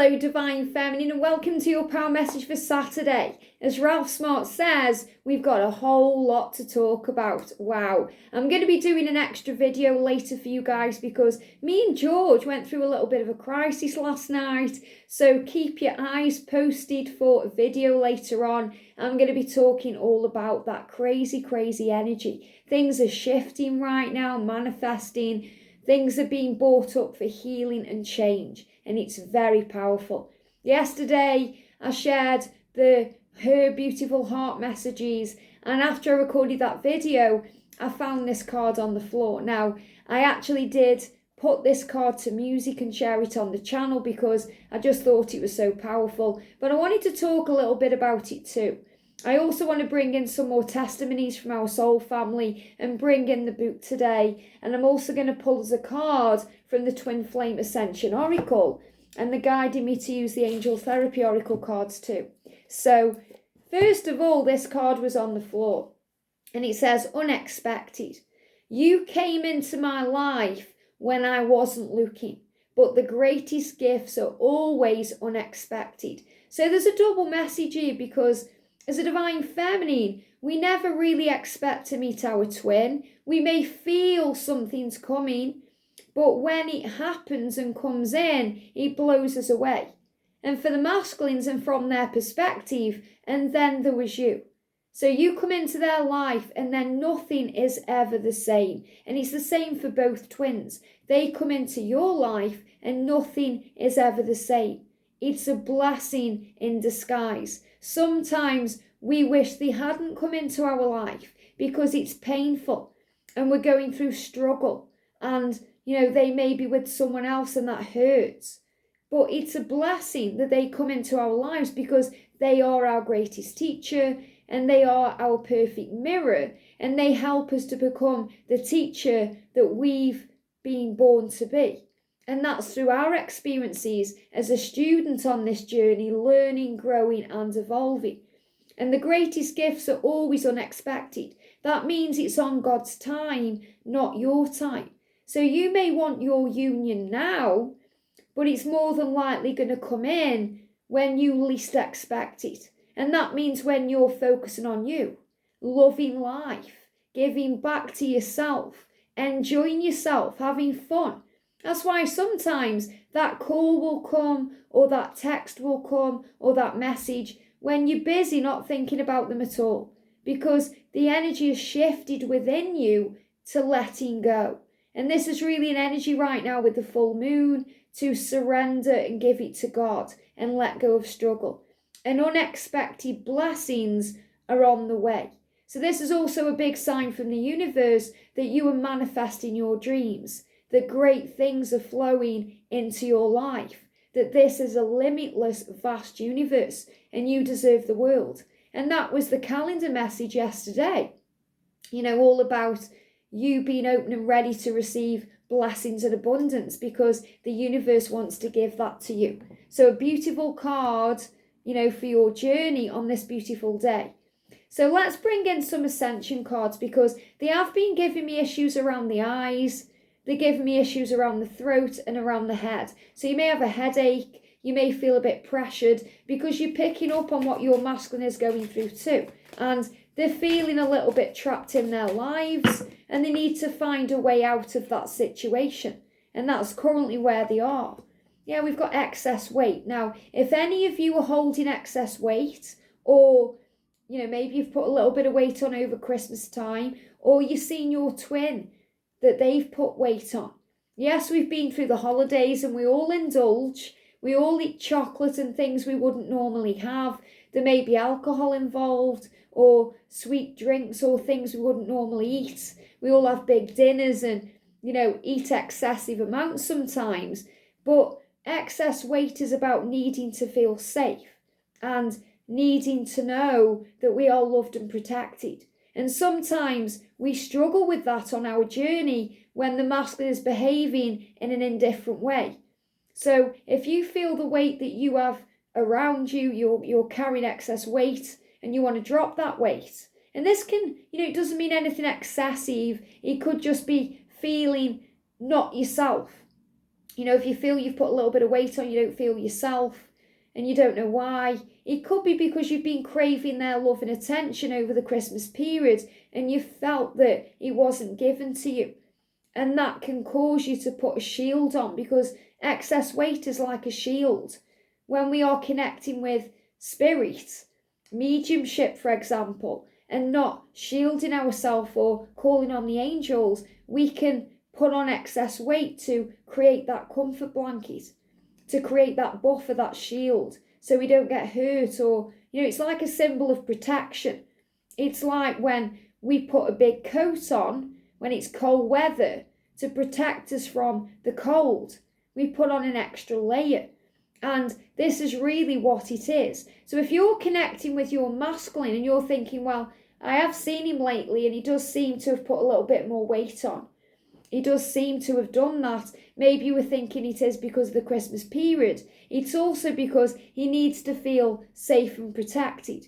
Hello, Divine Feminine, and welcome to your power message for Saturday. As Ralph Smart says, we've got a whole lot to talk about. Wow. I'm going to be doing an extra video later for you guys because me and George went through a little bit of a crisis last night. So keep your eyes posted for a video later on. I'm going to be talking all about that crazy energy. Things are shifting right now, manifesting. Things are being brought up for healing and change. And it's very powerful. Yesterday, I shared her beautiful heart messages, and after I recorded that video, I found this card on the floor. Now, I actually did put this card to music and share it on the channel because I just thought it was so powerful, but I wanted to talk a little bit about it too. I also want to bring in some more testimonies from our soul family and bring in the book today. And I'm also going to pull as a card from the Twin Flame Ascension Oracle. And they're guiding me to use the Angel Therapy Oracle cards too. So, first of all, this card was on the floor. And it says, unexpected. You came into my life when I wasn't looking. But the greatest gifts are always unexpected. So there's a double message here because as a Divine Feminine, we never really expect to meet our twin. We may feel something's coming, but when it happens and comes in, it blows us away. And for the masculines and from their perspective, and then there was you. So you come into their life and then nothing is ever the same. And it's the same for both twins. They come into your life and nothing is ever the same. It's a blessing in disguise. Sometimes we wish they hadn't come into our life because it's painful and we're going through struggle and, they may be with someone else and that hurts. But it's a blessing that they come into our lives because they are our greatest teacher and they are our perfect mirror and they help us to become the teacher that we've been born to be. And that's through our experiences as a student on this journey, learning, growing and evolving. And the greatest gifts are always unexpected. That means it's on God's time, not your time. So you may want your union now, but it's more than likely going to come in when you least expect it. And that means when you're focusing on you, loving life, giving back to yourself, enjoying yourself, having fun. That's why sometimes that call will come or that text will come or that message when you're busy not thinking about them at all because the energy has shifted within you to letting go. And this is really an energy right now with the full moon to surrender and give it to God and let go of struggle. And unexpected blessings are on the way. So this is also a big sign from the universe that you are manifesting your dreams, that great things are flowing into your life, that this is a limitless, vast universe and you deserve the world. And that was the calendar message yesterday. All about you being open and ready to receive blessings and abundance because the universe wants to give that to you. So a beautiful card, for your journey on this beautiful day. So let's bring in some Ascension cards because they have been giving me issues around the eyes. They're giving me issues around the throat and around the head. So you may have a headache. You may feel a bit pressured because you're picking up on what your masculine is going through too. And they're feeling a little bit trapped in their lives and they need to find a way out of that situation. And that's currently where they are. Yeah, we've got excess weight. Now, if any of you are holding excess weight or, maybe you've put a little bit of weight on over Christmas time or you've seen your twin that they've put weight on. Yes, we've been through the holidays and we all indulge. We all eat chocolate and things we wouldn't normally have. There may be alcohol involved or sweet drinks or things we wouldn't normally eat. We all have big dinners and, eat excessive amounts sometimes. But excess weight is about needing to feel safe and needing to know that we are loved and protected. And sometimes we struggle with that on our journey when the masculine is behaving in an indifferent way. So if you feel the weight that you have around you, you're carrying excess weight and you want to drop that weight. And this can, it doesn't mean anything excessive. It could just be feeling not yourself. If you feel you've put a little bit of weight on, you don't feel yourself, and you don't know why, it could be because you've been craving their love and attention over the Christmas period, and you felt that it wasn't given to you. And that can cause you to put a shield on, because excess weight is like a shield. When we are connecting with spirit, mediumship, for example, and not shielding ourselves or calling on the angels, we can put on excess weight to create that comfort blanket, to create that buffer, that shield, so we don't get hurt. Or, it's like a symbol of protection. It's like when we put a big coat on when it's cold weather to protect us from the cold. We put on an extra layer. And this is really what it is. So if you're connecting with your masculine and you're thinking, well, I have seen him lately and he does seem to have put a little bit more weight on. He does seem to have done that. Maybe you were thinking it is because of the Christmas period. It's also because he needs to feel safe and protected.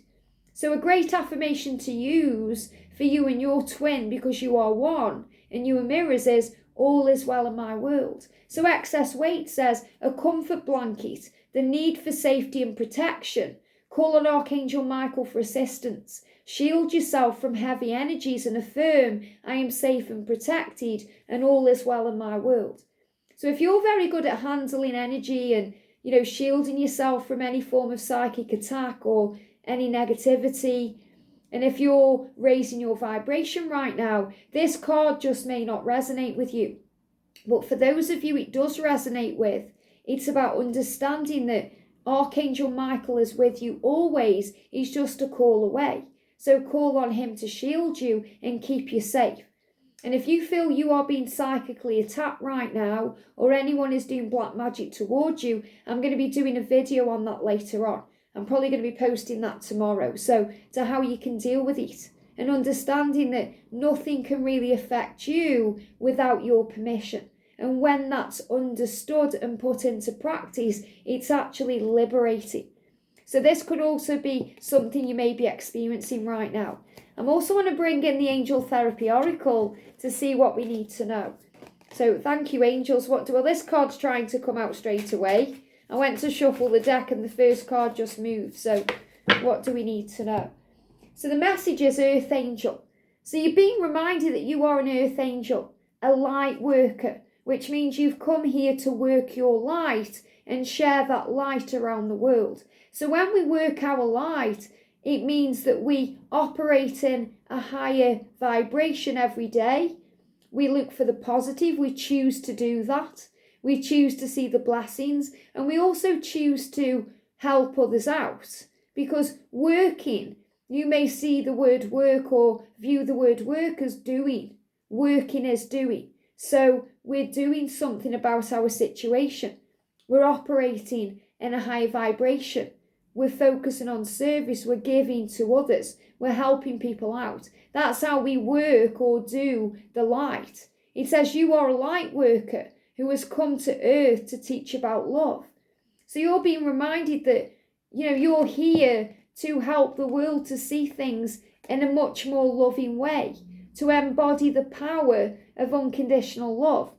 So a great affirmation to use for you and your twin, because you are one and you are mirrors, is all is well in my world. So excess weight says a comfort blanket, the need for safety and protection. Call on Archangel Michael for assistance. Shield yourself from heavy energies and affirm, I am safe and protected and all is well in my world. So if you're very good at handling energy and, shielding yourself from any form of psychic attack or any negativity, and if you're raising your vibration right now, this card just may not resonate with you. But for those of you it does resonate with, it's about understanding that Archangel Michael is with you always. He's just a call away. So call on him to shield you and keep you safe. And if you feel you are being psychically attacked right now, or anyone is doing black magic towards you, I'm going to be doing a video on that later on. I'm probably going to be posting that tomorrow. So to how you can deal with it, and understanding that nothing can really affect you without your permission. And when that's understood and put into practice, it's actually liberating. So this could also be something you may be experiencing right now. I'm also going to bring in the Angel Therapy Oracle to see what we need to know. So thank you, angels. Well, this card's trying to come out straight away. I went to shuffle the deck and the first card just moved. So what do we need to know? So the message is Earth Angel. So you're being reminded that you are an Earth Angel, a light worker, which means you've come here to work your light and share that light around the world. So when we work our light, it means that we operate in a higher vibration every day. We look for the positive. We choose to do that. We choose to see the blessings, and we also choose to help others out, because working, you may see the word work or view the word work as doing. Working is doing. So we're doing something about our situation. We're operating in a high vibration. We're focusing on service. We're giving to others. We're helping people out. That's how we work or do the light. It says you are a light worker who has come to earth to teach about love. So you're being reminded that, you're here to help the world to see things in a much more loving way, to embody the power of unconditional love,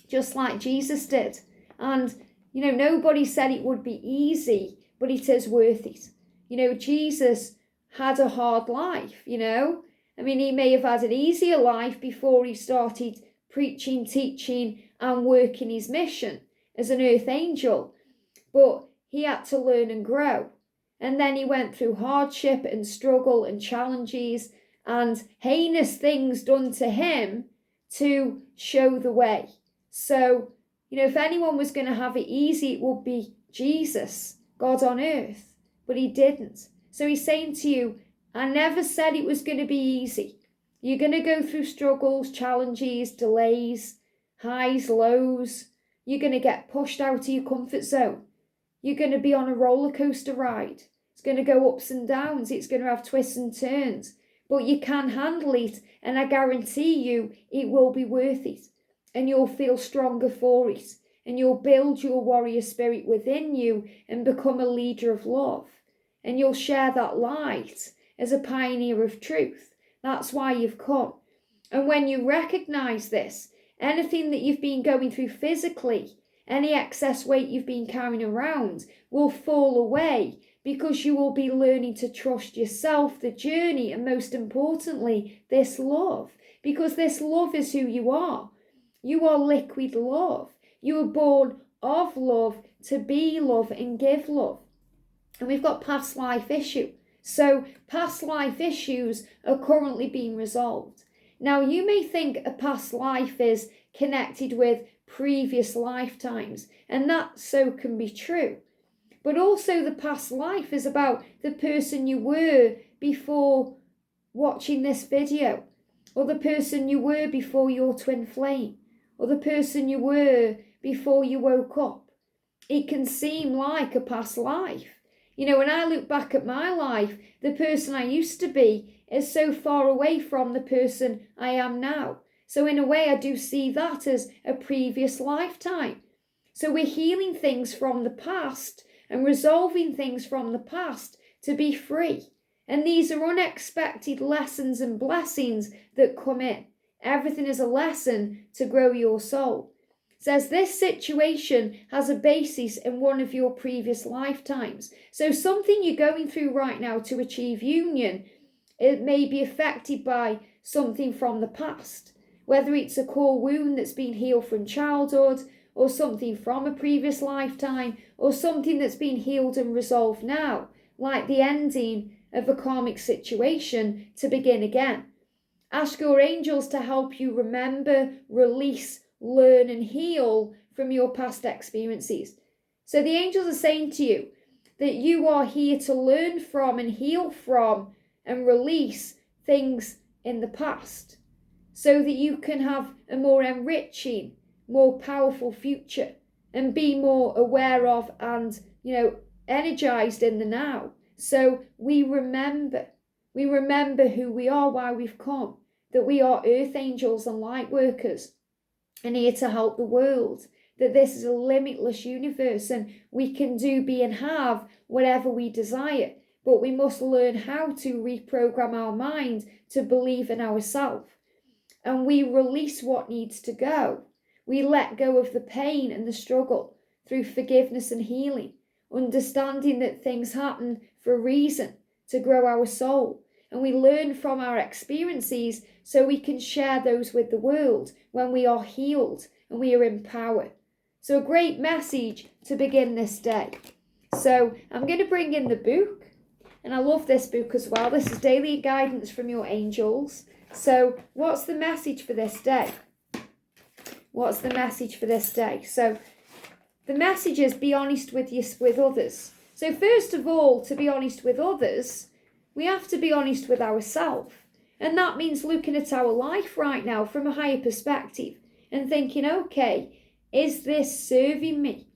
just like Jesus did. And, nobody said it would be easy, but it is worth it. Jesus had a hard life, he may have had an easier life before he started preaching, teaching, and working his mission as an earth angel. But he had to learn and grow. And then he went through hardship and struggle and challenges and heinous things done to him to show the way. So, if anyone was going to have it easy, it would be Jesus, God on earth. But he didn't. So he's saying to you, I never said it was going to be easy. You're going to go through struggles, challenges, delays, highs, lows. You're going to get pushed out of your comfort zone. You're going to be on a roller coaster ride. It's going to go ups and downs. It's going to have twists and turns. But you can handle it, and I guarantee you it will be worth it. And you'll feel stronger for it. And you'll build your warrior spirit within you and become a leader of love. And you'll share that light as a pioneer of truth. That's why you've come. And when you recognize this, anything that you've been going through physically, Any excess weight you've been carrying around will fall away because you will be learning to trust yourself, the journey, and most importantly, this love. Because this love is who you are. You are liquid love. You were born of love to be love and give love. And we've got past life issue. So past life issues are currently being resolved. Now you may think a past life is connected with previous lifetimes, and that so can be true. But also the past life is about the person you were before watching this video, or the person you were before your twin flame, or the person you were before you woke up. It can seem like a past life. You know, when I look back at my life, the person I used to be is so far away from the person I am now. So in a way, I do see that as a previous lifetime. So we're healing things from the past and resolving things from the past to be free. And these are unexpected lessons and blessings that come in. Everything is a lesson to grow your soul. It says this situation has a basis in one of your previous lifetimes. So something you're going through right now to achieve union, it may be affected by something from the past. Whether it's a core wound that's been healed from childhood, or something from a previous lifetime, or something that's been healed and resolved now, like the ending of a karmic situation to begin again. Ask your angels to help you remember, release, learn and heal from your past experiences. So the angels are saying to you that you are here to learn from and heal from and release things in the past so that you can have a more enriching, more powerful future and be more aware of and, energized in the now. So we remember who we are, why we've come, that we are earth angels and light workers and here to help the world, that this is a limitless universe and we can do, be and have whatever we desire, but we must learn how to reprogram our mind to believe in ourselves. And we release what needs to go. We let go of the pain and the struggle through forgiveness and healing, understanding that things happen for a reason, to grow our soul. And we learn from our experiences so we can share those with the world when we are healed and we are in power. So a great message to begin this day. So I'm going to bring in the book, and I love this book as well. This is Daily Guidance from Your Angels. So what's the message for this day? What's the message for this day? So the message is be honest with others. So first of all, to be honest with others, we have to be honest with ourselves. And that means looking at our life right now from a higher perspective and thinking, okay, is this serving me?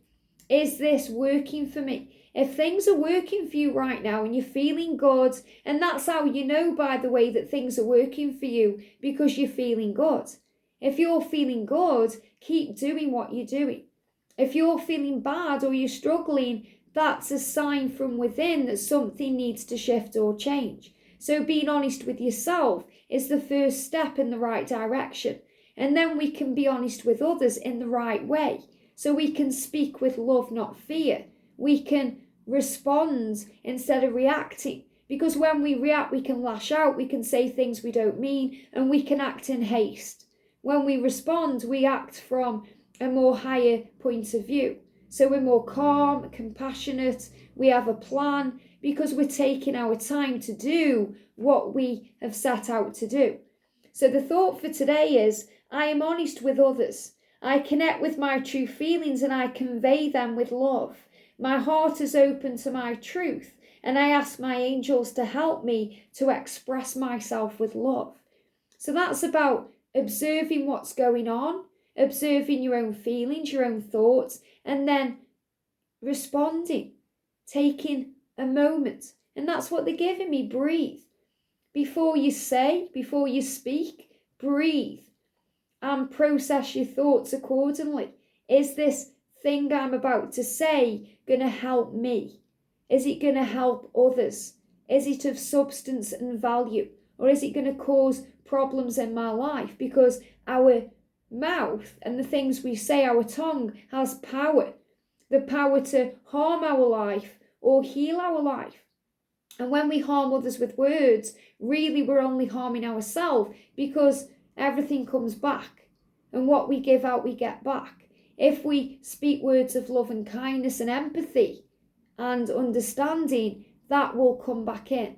Is this working for me? If things are working for you right now and you're feeling good, and that's how you know, by the way, that things are working for you, because you're feeling good. If you're feeling good, keep doing what you're doing. If you're feeling bad or you're struggling, that's a sign from within that something needs to shift or change. So being honest with yourself is the first step in the right direction. And then we can be honest with others in the right way. So we can speak with love, not fear. We can respond instead of reacting. Because when we react, we can lash out, we can say things we don't mean, and we can act in haste. When we respond, we act from a more higher point of view. So we're more calm, compassionate, we have a plan, because we're taking our time to do what we have set out to do. So the thought for today is, I am honest with others. I connect with my true feelings and I convey them with love. My heart is open to my truth, and I ask my angels to help me to express myself with love. So that's about observing what's going on, observing your own feelings, your own thoughts, and then responding, taking a moment. And that's what they're giving me. Breathe. Before you say, before you speak, breathe and process your thoughts accordingly. Is this thing I'm about to say going to help me? Is it going to help others? Is it of substance and value? Or is it going to cause problems in my life? Because our mouth and the things we say, our tongue, has power. The power to harm our life or heal our life. And when we harm others with words, really we're only harming ourselves, because everything comes back. And what we give out, we get back. If we speak words of love and kindness and empathy and understanding, that will come back in.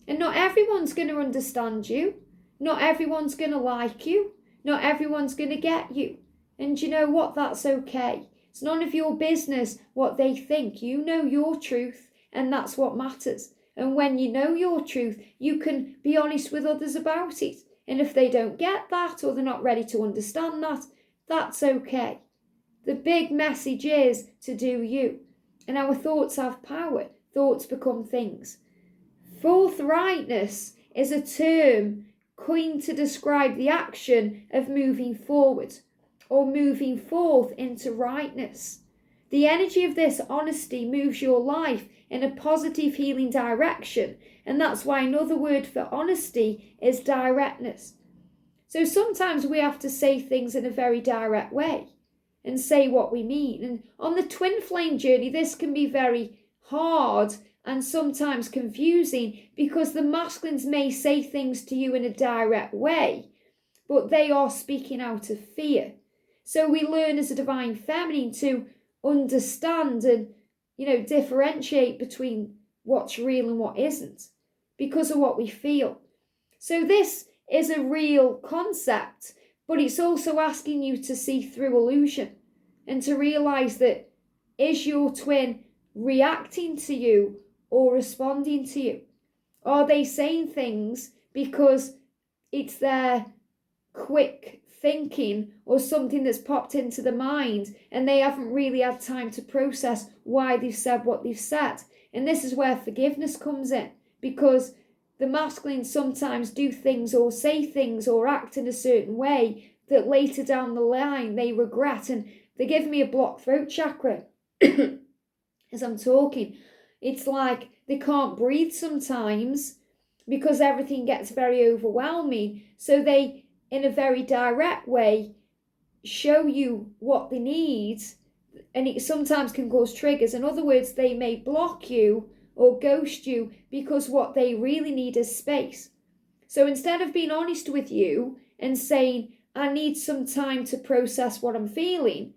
And not everyone's going to understand you. Not everyone's going to like you. Not everyone's going to get you. And you know what? That's okay. It's none of your business what they think. You know your truth, and that's what matters. And when you know your truth, you can be honest with others about it. And if they don't get that, or they're not ready to understand that, that's okay. The big message is to do you. And our thoughts have power. Thoughts become things. Forthrightness is a term coined to describe the action of moving forward or moving forth into rightness. The energy of this honesty moves your life in a positive healing direction, and that's why another word for honesty is directness. So sometimes we have to say things in a very direct way and say what we mean. And on the twin flame journey, this can be very hard and sometimes confusing, because the masculines may say things to you in a direct way, but they are speaking out of fear. So we learn as a divine feminine to understand and, differentiate between what's real and what isn't, because of what we feel. So this is a real concept, but it's also asking you to see through illusion and to realize that, is your twin reacting to you or responding to you? Are they saying things because it's their quick thinking or something that's popped into the mind, and they haven't really had time to process why they've said what they've said? And this is where forgiveness comes in, because the masculines sometimes do things or say things or act in a certain way that later down the line they regret, and they give me a blocked throat chakra as I'm talking. It's like they can't breathe sometimes because everything gets very overwhelming. So they, in a very direct way, show you what they need, and it sometimes can cause triggers. In other words, they may block you or ghost you because what they really need is space. So instead of being honest with you and saying, I need some time to process what I'm feeling,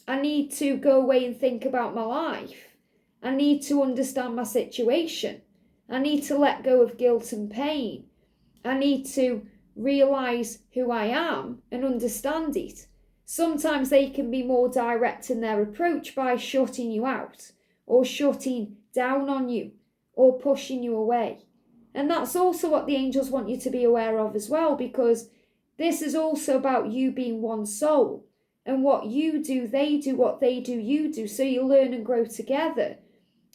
I need to go away and think about my life, I need to understand my situation, I need to let go of guilt and pain, I need to realize who I am and understand it. Sometimes they can be more direct in their approach by shutting you out or shutting down on you or pushing you away. And that's also what the angels want you to be aware of as well, because this is also about you being one soul, and what you do, they do, what they do, you do. So you learn and grow together.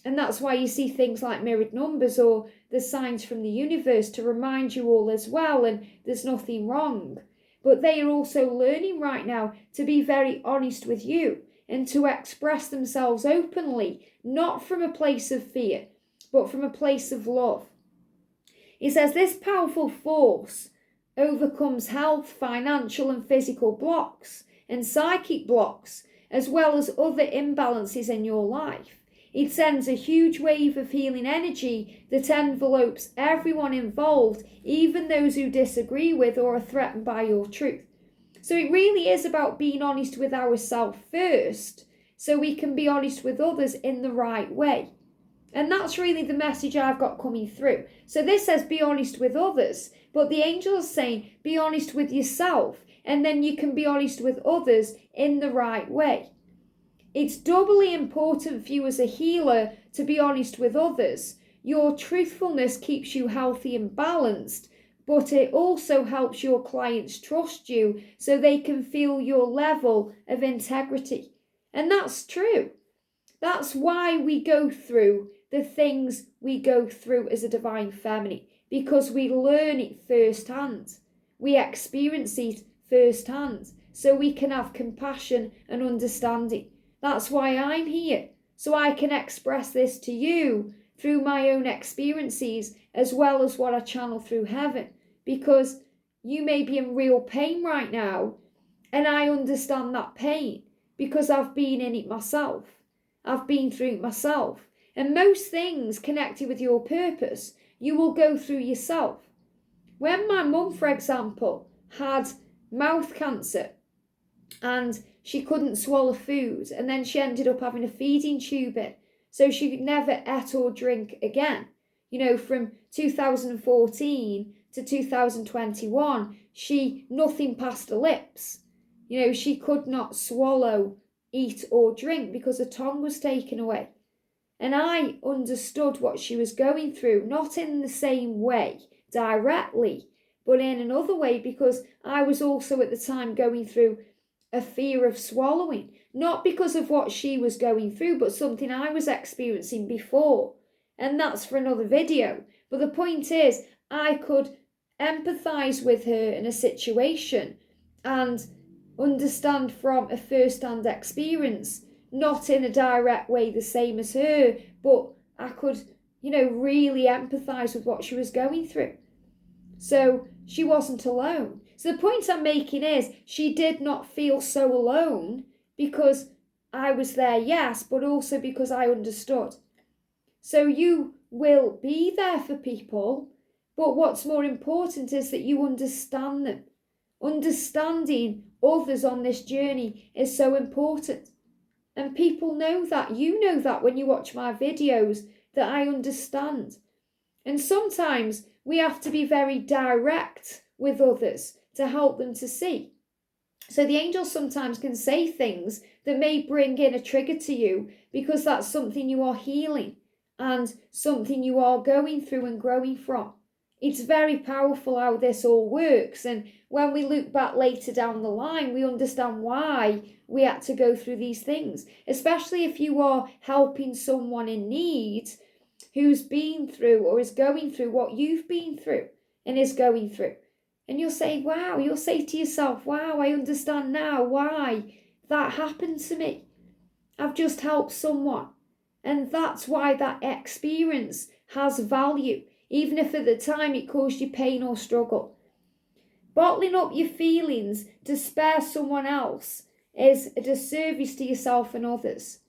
And that's why you see things like mirrored numbers or the signs from the universe to remind you all as well, and there's nothing wrong. But they are also learning right now to be very honest with you and to express themselves openly, not from a place of fear, but from a place of love. He says this powerful force overcomes health, financial and physical blocks and psychic blocks, as well as other imbalances in your life. It sends a huge wave of healing energy that envelopes everyone involved, even those who disagree with or are threatened by your truth. So it really is about being honest with ourselves first, so we can be honest with others in the right way. And that's really the message I've got coming through. So this says be honest with others, but the angel is saying be honest with yourself, and then you can be honest with others in the right way. It's doubly important for you as a healer to be honest with others. Your truthfulness keeps you healthy and balanced, but it also helps your clients trust you so they can feel your level of integrity. And that's true. That's why we go through the things we go through as a divine feminine, because we learn it firsthand. We experience it firsthand, so we can have compassion and understanding. That's why I'm here, so I can express this to you through my own experiences, as well as what I channel through heaven, because you may be in real pain right now, And I understand that pain because I've been in it myself. I've been through it myself. And most things connected with your purpose, you will go through yourself. When my mum, for example, had mouth cancer and she couldn't swallow food, and then she ended up having a feeding tube in, so she never ate or drink again. From 2014 to 2021, nothing passed her lips. She could not swallow, eat or drink because her tongue was taken away. And I understood what she was going through, not in the same way directly, but in another way, because I was also at the time going through a fear of swallowing, not because of what she was going through, but something I was experiencing before. And that's for another video. But the point is, I could empathize with her in a situation and understand from a first-hand experience, not in a direct way the same as her, but I could, really empathize with what she was going through. So she wasn't alone. So the point I'm making is, she did not feel so alone because I was there, yes, but also because I understood. So you will be there for people, but what's more important is that you understand them. Understanding others on this journey is so important. And people know that. You know that when you watch my videos, that I understand. And sometimes we have to be very direct with others to help them to see. So the angels sometimes can say things that may bring in a trigger to you because that's something you are healing and something you are going through and growing from. It's very powerful how this all works. And when we look back later down the line, we understand why we had to go through these things, especially if you are helping someone in need who's been through or is going through what you've been through and is going through. And you'll say to yourself, wow, I understand now why that happened to me. I've just helped someone. And that's why that experience has value, even if at the time it caused you pain or struggle. Bottling up your feelings to spare someone else is a disservice to yourself and others.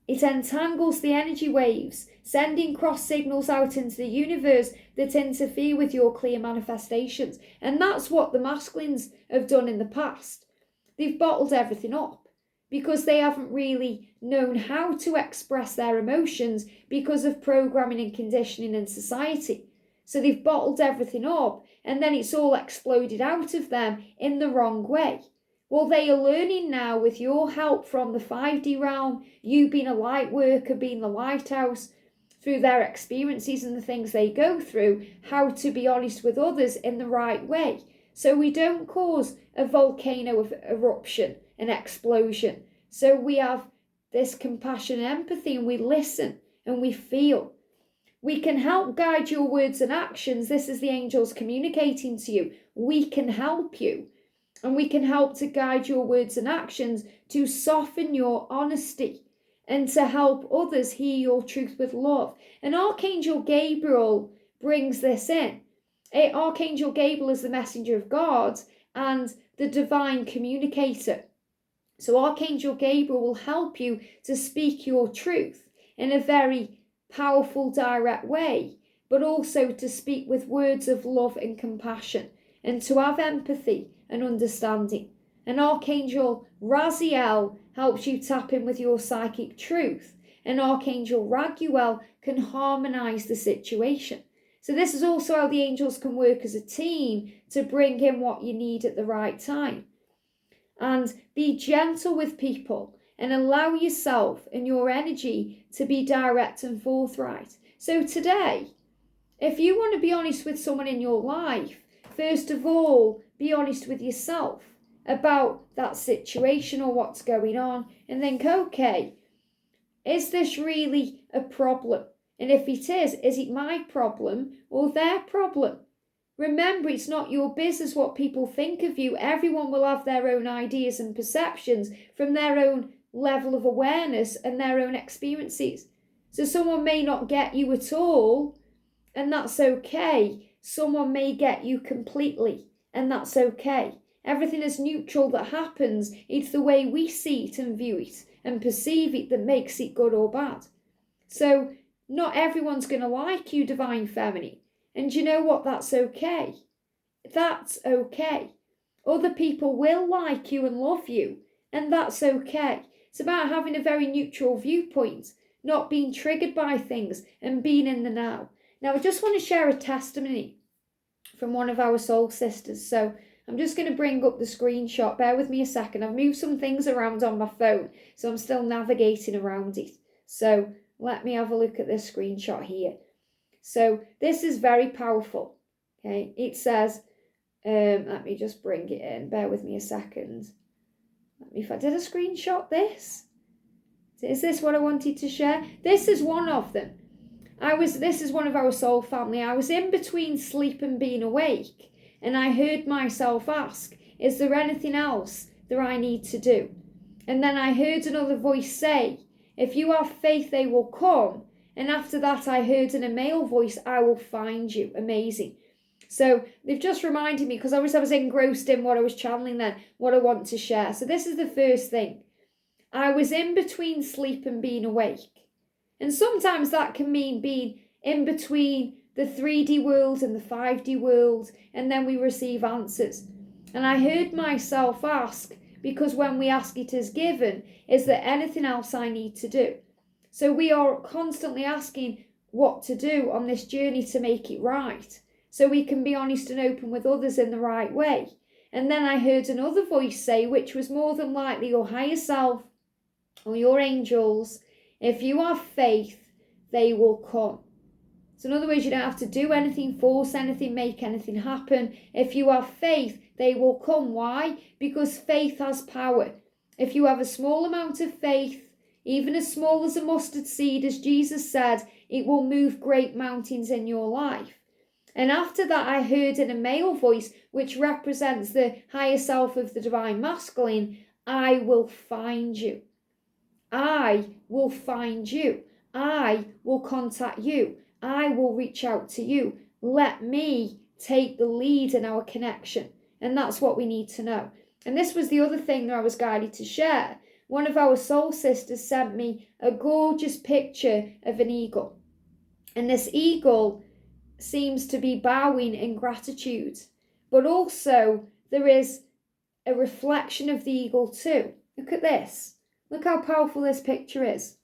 It entangles the energy waves, sending cross signals out into the universe that interfere with your clear manifestations. And that's what the masculines have done in the past. They've bottled everything up because they haven't really known how to express their emotions because of programming and conditioning in society. So they've bottled everything up and then it's all exploded out of them in the wrong way. Well, they are learning now with your help from the 5D realm, you being a light worker, being the lighthouse, through their experiences and the things they go through, how to be honest with others in the right way. So we don't cause a volcano of eruption, an explosion. So we have this compassion and empathy and we listen and we feel. We can help guide your words and actions. This is the angels communicating to you. We can help you. And we can help to guide your words and actions to soften your honesty and to help others hear your truth with love. And Archangel Gabriel brings this in. Archangel Gabriel is the messenger of God and the divine communicator. So Archangel Gabriel will help you to speak your truth in a very powerful, direct way, but also to speak with words of love and compassion and to have empathy and understanding. And Archangel Raziel helps you tap in with your psychic truth. And Archangel Raguel can harmonize the situation. So this is also how the angels can work as a team to bring in what you need at the right time. And be gentle with people and allow yourself and your energy to be direct and forthright. So today, if you want to be honest with someone in your life, first of all, be honest with yourself about that situation or what's going on and think, okay, is this really a problem? And if it is it my problem or their problem? Remember, it's not your business what people think of you. Everyone will have their own ideas and perceptions from their own level of awareness and their own experiences. So someone may not get you at all, and that's okay. Someone may get you completely, and that's okay. Everything is neutral that happens. It's the way we see it and view it and perceive it that makes it good or bad. So not everyone's going to like you, Divine Feminine. And you know what? That's okay. That's okay. Other people will like you and love you, and that's okay. It's about having a very neutral viewpoint, not being triggered by things and being in the now. Now, I just want to share a testimony from one of our soul sisters. So I'm just going to bring up the screenshot. Bear with me a second. I've moved some things around on my phone, so I'm still navigating around it. So let me have a look at this screenshot here. So this is very powerful. Okay, it says, let me just bring it in. Bear with me a second. If I did a screenshot this, is this what I wanted to share? This is one of them. This is one of our soul family. I was in between sleep and being awake, and I heard myself ask, is there anything else that I need to do? And then I heard another voice say, if you have faith, they will come. And after that, I heard in a male voice, I will find you. Amazing. So they've just reminded me, because I was engrossed in what I was channeling then, what I want to share. So this is the first thing. I was in between sleep and being awake. And sometimes that can mean being in between the 3D world and the 5D world, and then we receive answers. And I heard myself ask, because when we ask it is given, is there anything else I need to do? So we are constantly asking what to do on this journey to make it right, so we can be honest and open with others in the right way. And then I heard another voice say, which was more than likely your higher self or your angels, if you have faith, they will come. So in other words, you don't have to do anything, force anything, make anything happen. If you have faith, they will come. Why? Because faith has power. If you have a small amount of faith, even as small as a mustard seed, as Jesus said, it will move great mountains in your life. And after that, I heard in a male voice, which represents the higher self of the divine masculine, I will find you. I will find you. I will contact you. I will reach out to you. Let me take the lead in our connection. And that's what we need to know. And this was the other thing that I was guided to share. One of our soul sisters sent me a gorgeous picture of an eagle. And this eagle seems to be bowing in gratitude. But also there is a reflection of the eagle too. Look at this. Look how powerful this picture is.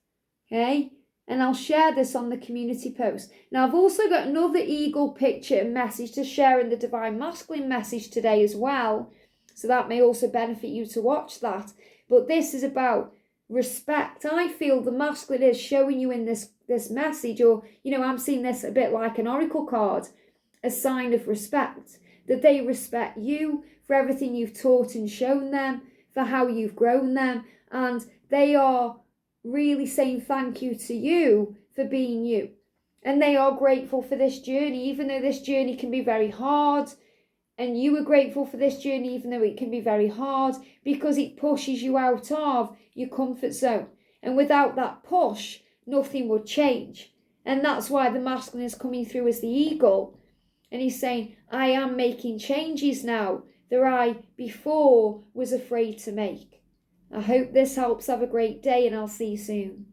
Okay? And I'll share this on the community post. Now, I've also got another eagle picture and message to share in the Divine Masculine message today as well. So that may also benefit you to watch that. But this is about respect. I feel the masculine is showing you in this message, or, I'm seeing this a bit like an oracle card, a sign of respect. That they respect you for everything you've taught and shown them, for how you've grown them. And they are really saying thank you to you for being you. And they are grateful for this journey, even though this journey can be very hard. And you are grateful for this journey, even though it can be very hard, because it pushes you out of your comfort zone. And without that push, nothing would change. And that's why the masculine is coming through as the eagle. And he's saying, I am making changes now that I before was afraid to make. I hope this helps. Have a great day, and I'll see you soon.